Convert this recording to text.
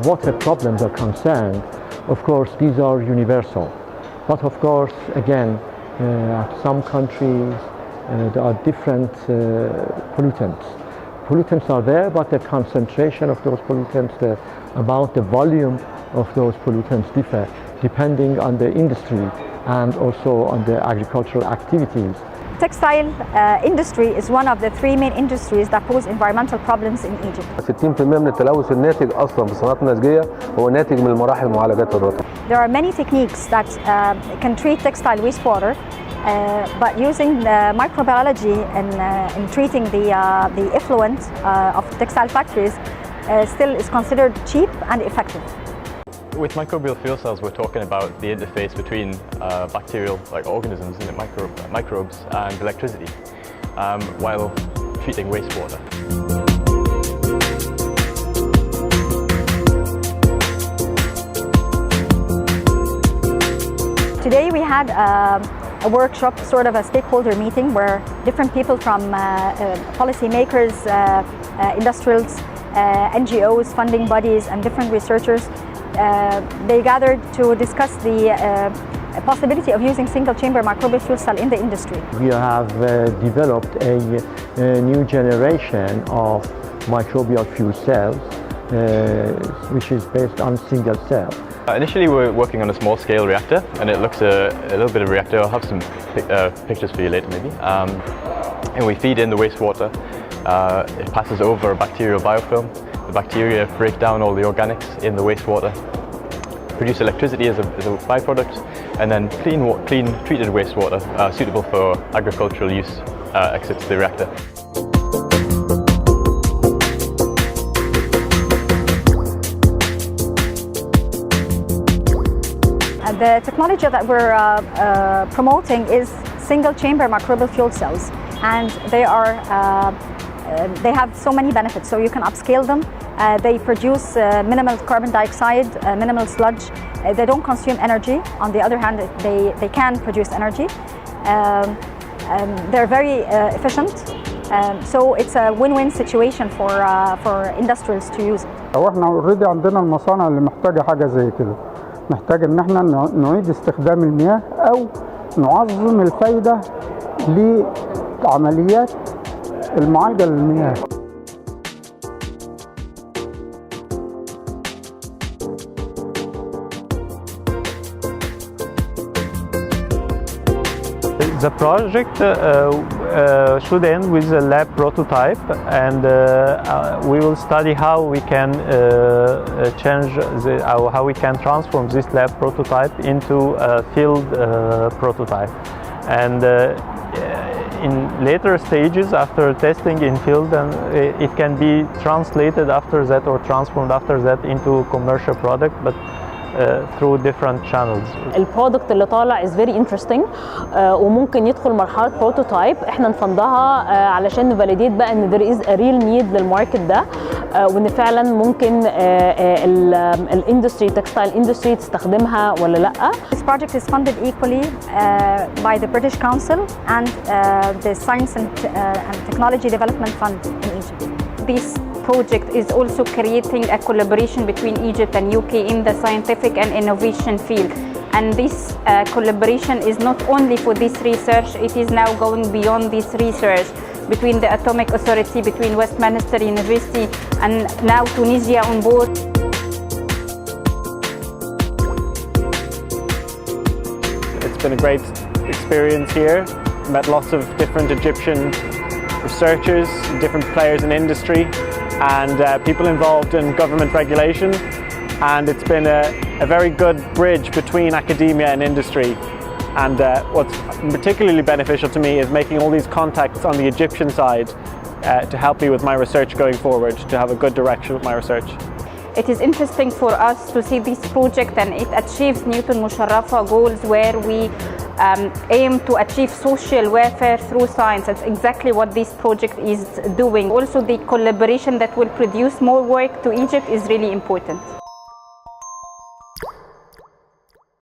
water problems are concerned, of course, these are universal. But of course, again, some countries, there are different pollutants. Pollutants are there, but the concentration of those pollutants, the amount, the volume of those pollutants differ depending on the industry and also on the agricultural activities. Textile industry is one of the three main industries that pose environmental problems in Egypt. 60% من التلوث الناتج اصلا في الصناعات النسيجيه هو ناتج من المراحل معالجات الرطب. There are many techniques that can treat textile wastewater, but using microbiology in treating the effluent of textile factories still is considered cheap and effective. With microbial fuel cells, we're talking about the interface between bacterial organisms, microbes, and electricity, while treating wastewater. Today we had a workshop, sort of a stakeholder meeting, where different people from policymakers, industrials, NGOs, funding bodies, and different researchers they gathered to discuss the possibility of using single-chamber microbial fuel cell in the industry. We have developed a new generation of microbial fuel cells, which is based on single cell. Initially, we're working on a small-scale reactor, and it looks a little bit of a reactor. I'll have some pictures for you later, maybe. And we feed in the wastewater. It passes over a bacterial biofilm. The bacteria break down all the organics in the wastewater, produce electricity as a byproduct, and then clean treated wastewater suitable for agricultural use exits the reactor. The technology that we're promoting is single-chamber microbial fuel cells, and they have so many benefits. So you can upscale them. They produce minimal carbon dioxide, minimal sludge. They don't consume energy. On the other hand, they can produce energy. They're very efficient. So it's a win-win situation for industrials to use. واحنا اوريدي عندنا المصانع اللي محتاجه حاجه زي كده. محتاج ان احنا نعيد استخدام المياه او نعظم الفايده لعمليات المعالجه للمياه. The project should end with a lab prototype, and we will study how we can how we can transform this lab prototype into a field prototype. And in later stages, after testing in field, and it can be translated after that or transformed after that into commercial product, but through different channels. البرودكت اللي طالع is very interesting وممكن يدخل مرحلة بروتوتايب احنا نفندها علشان نفاليديت بقى ان there is a real need للماركت ده وان فعلا ممكن الاندستري textile industry تستخدمها ولا لا. This project is funded equally by the British Council and the Science and Technology Development Fund in Egypt. This project is also creating a collaboration between Egypt and UK in the scientific and innovation field. And this collaboration is not only for this research, it is now going beyond this research between the Atomic Authority, between Westminster University, and now Tunisia on board. It's been a great experience here. Met lots of different Egyptian researchers, different players in industry, and people involved in government regulation, and it's been a very good bridge between academia and industry. And what's particularly beneficial to me is making all these contacts on the Egyptian side to help me with my research going forward, to have a good direction with my research. It is interesting for us to see this project, and it achieves Newton Musharrafa goals where we aim to achieve social welfare through science. That's exactly what this project is doing. Also, the collaboration that will produce more work to Egypt is really important.